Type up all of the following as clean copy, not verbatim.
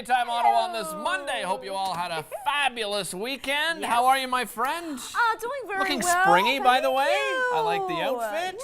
Daytime Ottawa on this Monday. Hope you all had a fabulous weekend. How are you, my friend? Doing very Looking well. springy, by the way. You. I like the outfit.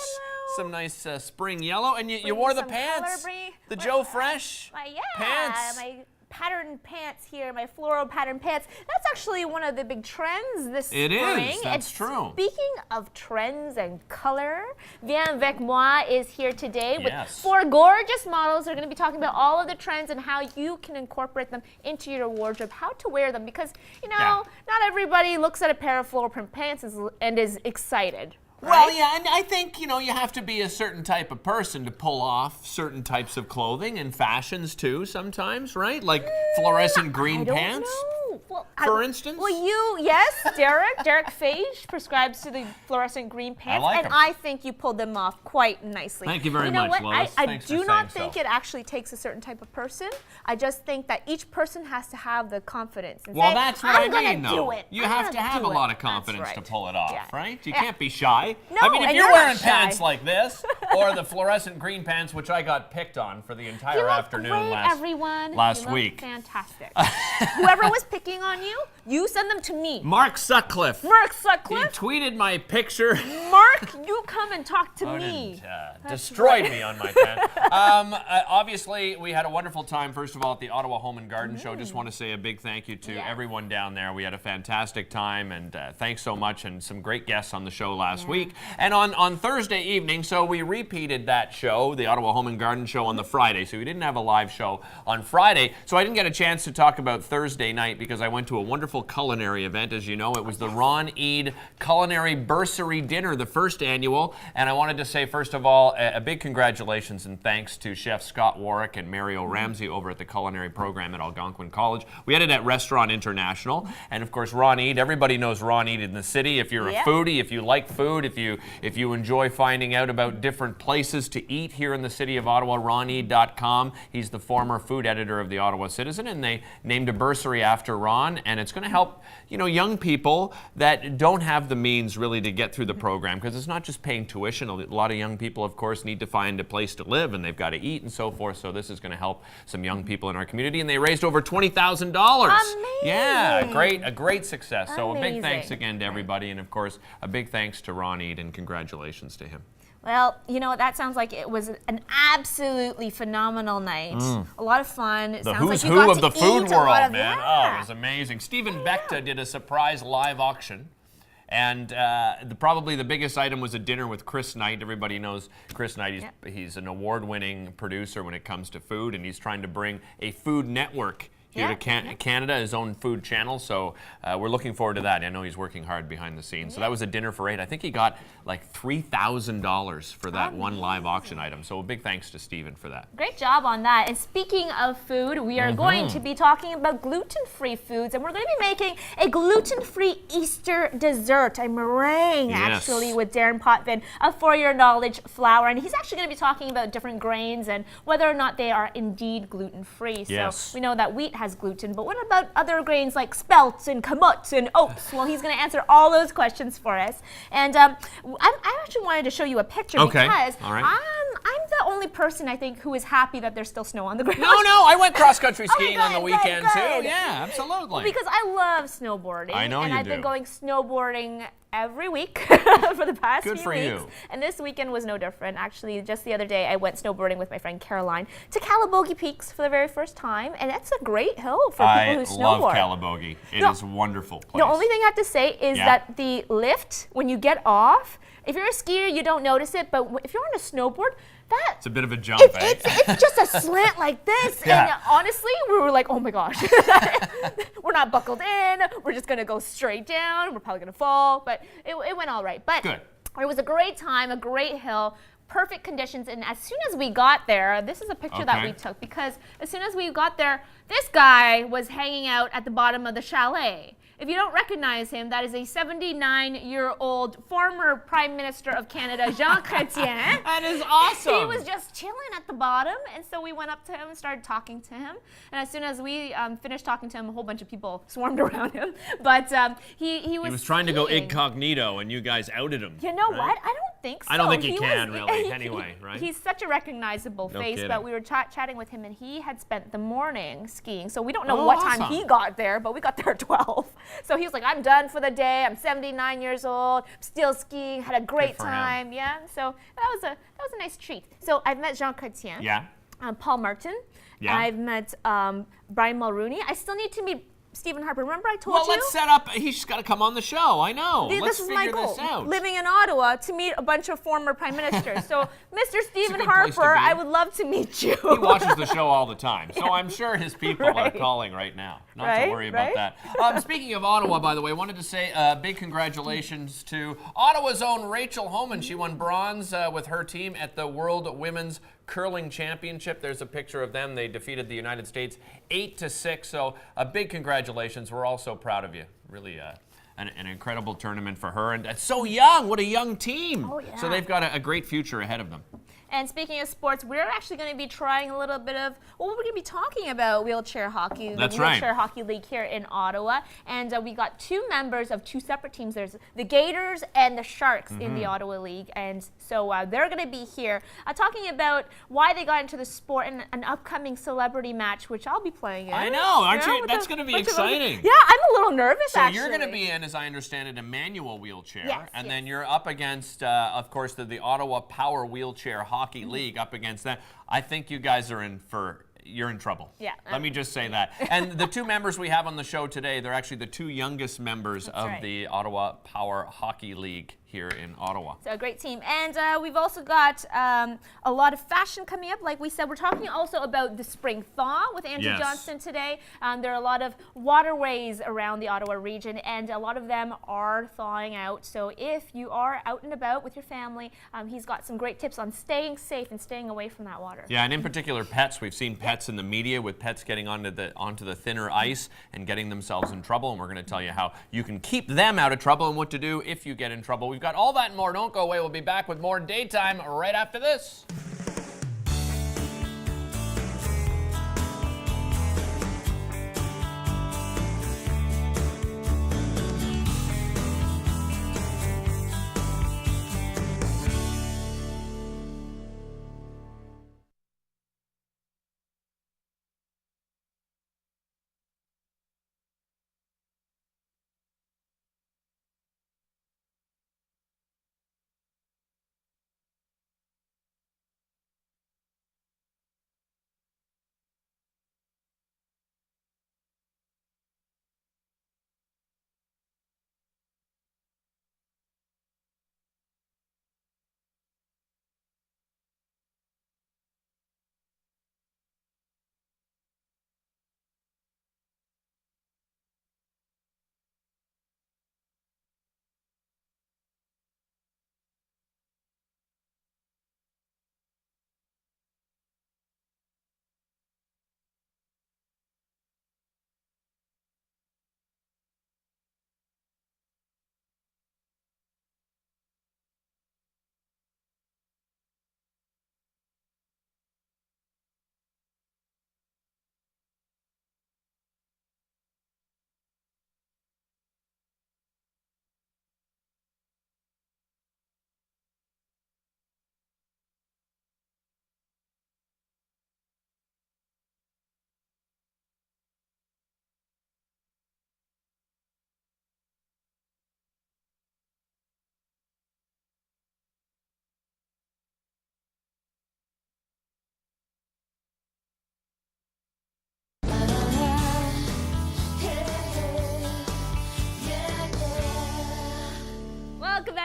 Some nice spring yellow. And you wore the pants. The Joe Fresh pants. My patterned pants here, my floral patterned pants. That's actually one of the big trends this spring. It is, that's true. Speaking of trends and color, Viens avec moi is here today with 4 gorgeous models. They're going to be talking about all of the trends and how you can incorporate them into your wardrobe, how to wear them, because, you know, not everybody looks at a pair of floral print pants and is excited. Right? Well, yeah, and I think, you know, you have to be a certain type of person to pull off certain types of clothing and fashions, too, sometimes, right? Like fluorescent green pants. Well, for instance? Well, Derek Fage prescribes to the fluorescent green pants, I think you pulled them off quite nicely. Thank you very much, Lois. I do not think it actually takes a certain type of person. I just think that each person has to have the confidence and say, that's what I mean, though. Do it. You have to have a lot of confidence to pull it off, right? You can't be shy. No, I mean, if you're wearing pants like this, or the fluorescent green pants, which I got picked on for the entire afternoon last week. Fantastic. Whoever was picking on you, you send them to me. Mark Sutcliffe. He tweeted my picture. Mark, you come and talk to me. Destroyed me on my pants. Obviously, we had a wonderful time, first of all, at the Ottawa Home and Garden Show. Just want to say a big thank you to everyone down there. We had a fantastic time, and thanks so much, and some great guests on the show last week. And on Thursday evening, so we repeated that show, the Ottawa Home and Garden Show, on the Friday. So we didn't have a live show on Friday. So I didn't get a chance to talk about Thursday night because I went to a wonderful culinary event. As you know, it was the Ron Eid Culinary Bursary Dinner, the first annual. And I wanted to say, first of all, a big congratulations and thanks to Chef Scott Warwick and Mario Ramsey over at the culinary program at Algonquin College. We had it at Restaurant International. And of course, Ron Eid, everybody knows Ron Eid in the city. If you're a foodie, if you like food, if you enjoy finding out about different places to eat here in the city of Ottawa, roneid.com. He's the former food editor of the Ottawa Citizen, and they named a bursary after Ron, and it's going to help, you know, young people that don't have the means really to get through the program, because it's not just paying tuition. A lot of young people, of course, need to find a place to live, and they've got to eat and so forth, so this is going to help some young people in our community, and they raised over $20,000. Amazing. Yeah, a great success. So a big thanks again to everybody, and of course, a big thanks to Ron Eid, and congratulations to him. Well, you know, that sounds like it was an absolutely phenomenal night. A lot of fun. It sounds who's like you who got of the to food eat a lot world, of, man. Oh, it was amazing. Stephen Bechta did a surprise live auction. And probably the biggest item was a dinner with Chris Knight. Everybody knows Chris Knight. He's an award-winning producer when it comes to food, and he's trying to bring a food network here to Canada, his own food channel. So we're looking forward to that. I know he's working hard behind the scenes. So that was a dinner for 8. I think he got like $3,000 for that one live auction item. So a big thanks to Stephen for that. Great job on that. And speaking of food, we are going to be talking about gluten-free foods, and we're going to be making a gluten-free Easter dessert, a meringue actually, with Darren Potvin of For Your Knowledge Flour. And he's actually going to be talking about different grains and whether or not they are indeed gluten-free. So we know that wheat has gluten, but what about other grains like spelts and kamots and oats? Well, he's going to answer all those questions for us. And I actually wanted to show you a picture because I'm the only person, I think, who is happy that there's still snow on the ground. No, I went cross-country skiing on the weekend too. Yeah, absolutely. Well, because I love snowboarding. I know you do. And I've been going snowboarding every week for the past few weeks. And this weekend was no different. Actually, just the other day, I went snowboarding with my friend Caroline to Calabogie Peaks for the very first time, and that's a great hill for people who snowboard. I love Calabogie. It is a wonderful place. The only thing I have to say is that the lift, when you get off, if you're a skier, you don't notice it, but if you're on a snowboard, it's a bit of a jump, it's just a slant like this. And honestly, we were like, oh my gosh, we're not buckled in. We're just going to go straight down. We're probably going to fall. But it went all right. But it was a great time, a great hill, perfect conditions. And as soon as we got there, this is a picture that we took, because as soon as we got there, this guy was hanging out at the bottom of the chalet. if you don't recognize him, that is a 79-year-old former Prime Minister of Canada, Jean Chrétien. That is awesome. He was just chilling at the bottom, and so we went up to him and started talking to him. And as soon as we finished talking to him, a whole bunch of people swarmed around him. But he was trying to go skiing. incognito, and you guys outed him. You know right? what? I don't think so. I don't think he can, really, anyway, right? He's such a recognizable No face, kidding. but we were chatting with him, and he had spent the morning skiing. So we don't know what time he got there, but we got there at 12. So he was like, I'm done for the day. I'm 79 years old, still skiing, had a great time. Yeah, so that was a nice treat. So I've met Jean Chrétien. Yeah. Paul Martin. Yeah. I've met Brian Mulrooney. I still need to meet Stephen Harper. Remember I told you? Well, let's set up. He's just got to come on the show. I know. Let's This is my figure goal. this out. Living in Ottawa to meet a bunch of former prime ministers. So, Mr. Stephen good place to Harper, be. I would love to meet you. He watches the show all the time, so I'm sure his people are calling right now. Not to worry about that. Speaking of Ottawa, by the way, I wanted to say big congratulations to Ottawa's own Rachel Homan. She won bronze with her team at the World Women's Curling Championship. There's a picture of them. They defeated the United States 8-6. So a big congratulations. We're all so proud of you. Really an incredible tournament for her. And so young. What a young team. Oh, yeah. So they've got a great future ahead of them. And speaking of sports, we're actually going to be trying a little bit of, well, we're going to be talking about wheelchair hockey, the Wheelchair Hockey League here in Ottawa. And we got two members of two separate teams. There's the Gators and the Sharks in the Ottawa League. And so they're going to be here talking about why they got into the sport and an upcoming celebrity match, which I'll be playing in. I know, aren't you? That's going to be exciting. Yeah, I'm a little nervous, so actually. So you're going to be in, as I understand it, a manual wheelchair. Yes, and then you're up against, of course, the Ottawa Power Wheelchair Hockey League, up against that. I think you guys are you're in trouble. Yeah. Let me just say that. And the two members we have on the show today, they're actually the two youngest members of the Ottawa Power Hockey League here in Ottawa. So a great team. And we've also got a lot of fashion coming up. Like we said, we're talking also about the spring thaw with Andrew Johnston today. There are a lot of waterways around the Ottawa region, and a lot of them are thawing out. So if you are out and about with your family, he's got some great tips on staying safe and staying away from that water. Yeah, and in particular pets. We've seen pets in the media with pets getting onto the thinner ice and getting themselves in trouble, and we're going to tell you how you can keep them out of trouble and what to do if you get in trouble. We've got all that and more. Don't go away. We'll be back with more Daytime right after this.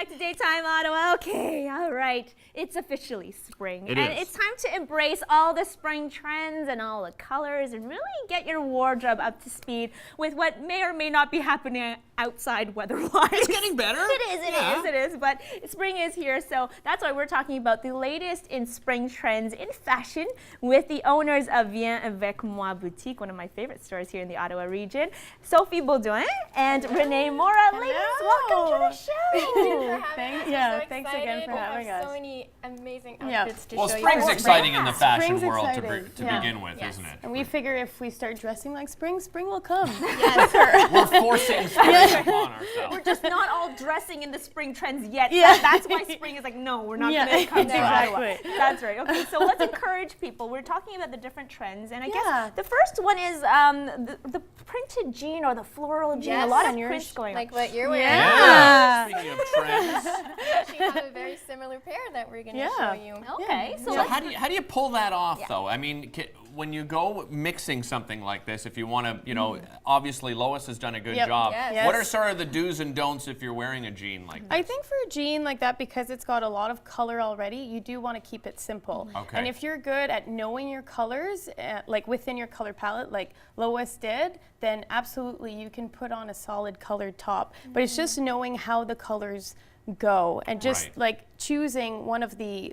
back to Daytime Ottawa. Okay, all right. It's officially spring. It and is. it's time to embrace all the spring trends and all the colors and really get your wardrobe up to speed with what may or may not be happening outside weather-wise. It's getting better. It is. But spring is here, so that's why we're talking about the latest in spring trends in fashion with the owners of Viens Avec Moi Boutique, one of my favorite stores here in the Ottawa region, Sophie Baudouin and Renee Mora. Ladies, welcome to the show. Thanks again for having us. So many amazing outfits to show you. Spring's exciting in the fashion Spring's world exciting. to begin with, isn't it? And we figure if we start dressing like spring, spring will come. We're forcing spring upon ourselves. We're just not all dressing in the spring trends yet. Yeah. That's why spring is like, no, we're not going to come to Ottawa. Exactly. That's right. Okay, so let's encourage people. We're talking about the different trends, and I Yeah. guess the first one is the printed jean or the floral jean. Yes. A lot of And yours, prints going on. like what you're wearing. Yeah. Speaking of trends. We actually have a very similar pair that we're going to show you. Okay, so So let's how do you pull that off though? I mean, when you go mixing something like this, if you want to, obviously Lois has done a good Yep. job. Yes. What are sort of the do's and don'ts if you're wearing a jean like this? I think for a jean like that, because it's got a lot of color already, you do want to keep it simple. Okay. And if you're good at knowing your colors, like within your color palette, like Lois did, then absolutely you can put on a solid colored top. But it's just knowing how the colors go and just Right. like choosing one of the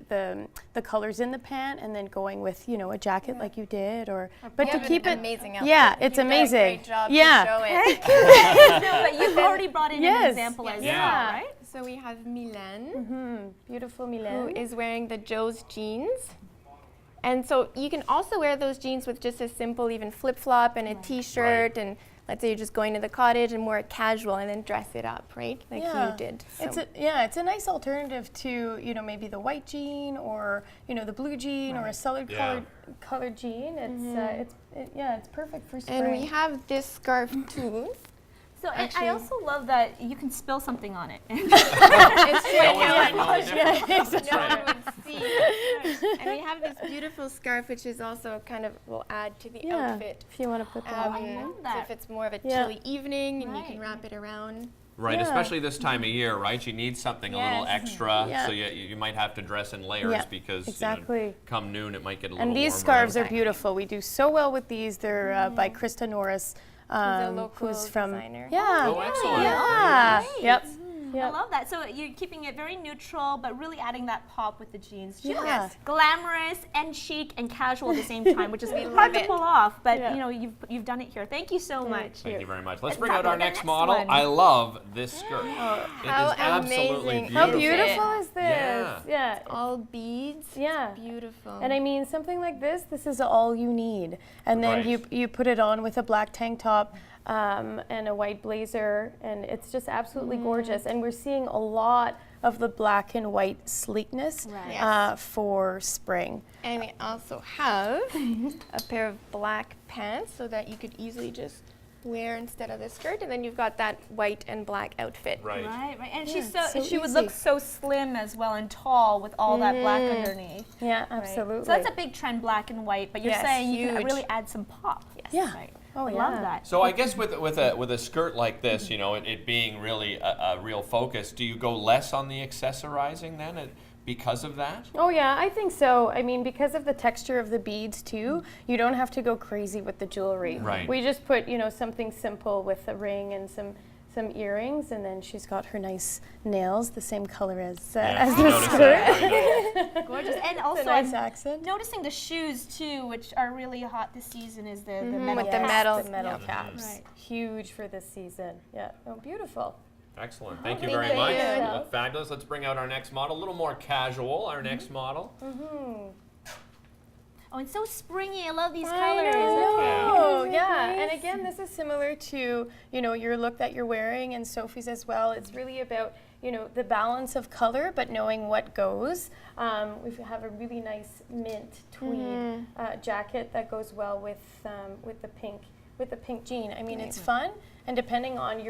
colors in the pant and then going with a jacket like you did, or but You to have keep an it amazing outfit. yeah, it's You've amazing. Done a great job Yeah. to show it. no, but you've already brought in an Yes. example as Yeah. well, right? So we have Milan, Beautiful who Milan. is wearing the Joe's jeans. And so you can also wear those jeans with just a simple even flip-flop and a t-shirt, and let's say you're just going to the cottage and more casual, and then dress it up, right? Like you did. So. It's a nice alternative to maybe the white jean or the blue jean or a solid colored jean. It's perfect for spring. And we have this scarf too. So and I Actually- also love that you can spill something on it. It's No one would know the difference. no one would see. And we have this beautiful scarf, which is also kind of will add to the outfit. if you want to put that on. I love So that. if it's more of a Yeah. chilly evening and you Right. can wrap it around. Right, Yeah. especially this time of year, right? You need something a little Yes. extra, Yeah. so you might have to dress in layers Yeah, because exactly. come noon it might get a little And these warmer scarves out. are beautiful. We do so well with these. They're by Krista Norris, a local who's from designer. Yeah. Oh, excellent. Yeah. Great. Yep. I Yep. love that. So you're keeping it very neutral, but really adding that pop with the jeans. Just Yeah. glamorous and chic and casual at the same time, which is hard love to it. pull off. But Yeah. you've done it here. Thank you so much. Thank you very much. Let's Let's bring talk out our about the next next model. one. I love this skirt. It How is absolutely amazing. beautiful. How beautiful is this? Yeah. Yeah. All beads. Yeah. Beautiful. And I mean, something like this is all you need. And then Right. you put it on with a black tank top and a white blazer, and it's just absolutely gorgeous. And we're seeing a lot of the black and white sleekness Right. Yes. for spring. And we also have a pair of black pants so that you could easily just wear instead of the skirt, and then you've got that white and black outfit. Right. Right. And Yeah, she's so she would easy. look so slim as well and tall with all that black underneath. Yeah, Right. absolutely. So that's a big trend, black and white. But you're Yes, saying you can huge. really add some pop. Yes. Yeah. Right. Oh, I yeah. love that. So I guess with a skirt like this, it being really a real focus, do you go less on the accessorizing then because of that? Oh yeah, I think so. I mean, because of the texture of the beads too, you don't have to go crazy with the jewelry. Right. We just put, something simple with a ring and some earrings, and then she's got her nice nails, the same color as Yeah, the I noticed skirt. that. I noticed. Gorgeous. And It's also, a nice I'm accent. noticing the shoes too, which are really hot this season, is the Mhm, metal with the caps. metal. The metal Yeah. caps. Right. Huge for this season. Yeah. Oh, beautiful. Excellent. Thank you Thank very much. you. Fabulous. Let's bring out our next model. A little more casual, our next model. Oh, and so springy. I love these I colors. know. Okay. Yeah, and again, this is similar to your look that you're wearing, and Sophie's as well. It's really about the balance of color, but knowing what goes. We have a really nice mint tweed jacket that goes well with the pink jean. I mean, it's fun, and depending on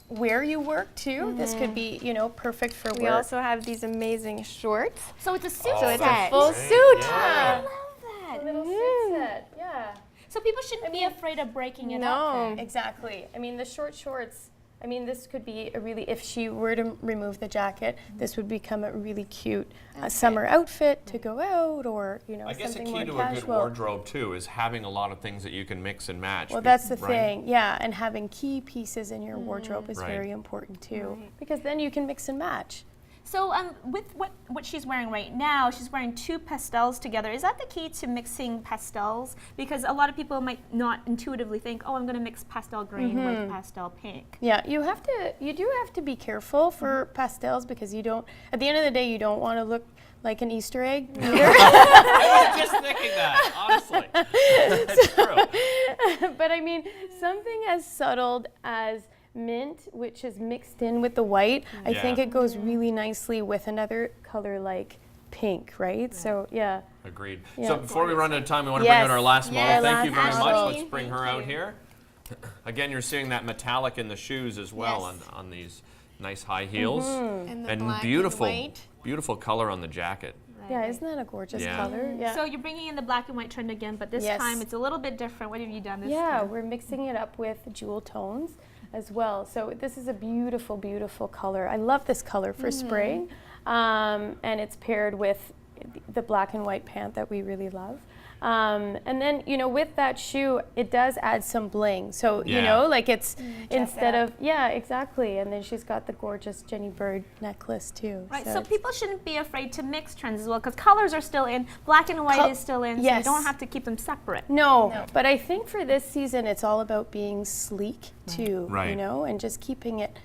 where you work too, this could be perfect for We work. also have these amazing shorts. So it's a suit Oh, So it's set. a full great. suit. Yeah. I love that. A little suit set. Yeah. So people shouldn't be afraid of breaking it up. No. then. Exactly. I mean, the short shorts I mean, this could be a really, if she were to remove the jacket, this would become a really cute summer outfit to go out, or, you know, I guess a something key more to casual. a good wardrobe too is having a lot of things that you can mix and match. Well, that's the right? thing, yeah, and having key pieces in your wardrobe is Right. very important too, because then you can mix and match. So with what she's wearing right now, she's wearing 2 pastels together. Is that the key to mixing pastels? Because a lot of people might not intuitively think, oh, I'm going to mix pastel green with pastel pink. Yeah, you do have to be careful for pastels, because you don't, at the end of the day, you don't want to look like an Easter egg either. I was just thinking that, honestly. That's true. But I mean, something as subtle as mint, which is mixed in with the white, I think Yeah. it goes really nicely with another color like pink, right? So yeah. Agreed. Yeah. So before we run out of time, we want to bring out Yes. our last model. Yes, Thank you very last much. model. Let's bring her out here. Again, you're seeing that metallic in the shoes as well Yes. on these nice high heels. And the black beautiful, and white. beautiful color on the jacket. Yeah, isn't that a gorgeous Yeah. color? Yeah. So you're bringing in the black and white trend again, but this Yes. time it's a little bit different. What have you done this Yeah, time? we're mixing it up with jewel tones as well. So this is a beautiful, beautiful color. I love this color for spring. And it's paired with the black and white pant that we really love. And then, you know, with that shoe, it does add some bling. So, you Yeah. know, like it's instead up. of, yeah, exactly. And then she's got the gorgeous Jenny Bird necklace too. Right, so it's- people shouldn't be afraid to mix trends as well, because colors are still in, black and white is still in, so you yes. don't have to keep them separate. No, but I think for this season, it's all about being sleek too, Right. you know, and just keeping it